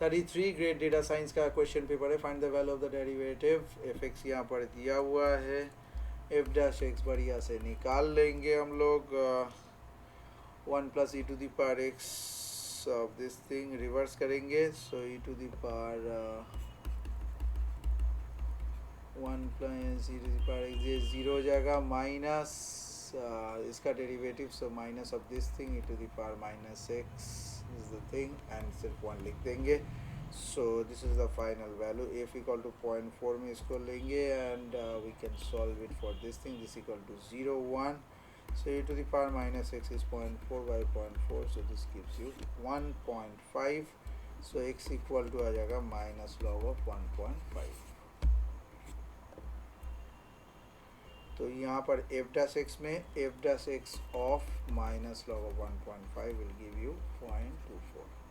33 grade data science का question paper है. Find the value of the derivative F x यहाँ पर दिया हुआ है. एफ डैश एक्स बढ़िया से निकाल लेंगे हम लोग. 1 plus e to the power x of this thing reverse करेंगे. So e to the power 1 plus e to the power x, ये ज़ीरो हो जाएगा. माइनस इसका derivative, so minus of this thing e to the power minus x is the thing and सिर्फ 1 लिख देंगे. So this is the final value. F equal to 0.4 में इसको लेंगे and we can solve it for this thing. This equal to 0 1. So e to the power minus x is 0.4 by 0.4, so this gives you 1.5. So x equal to आ जाएगा minus log of 1.5. तो यहाँ पर F dash x में F dash x of minus log of 1.5 will give you 0.24.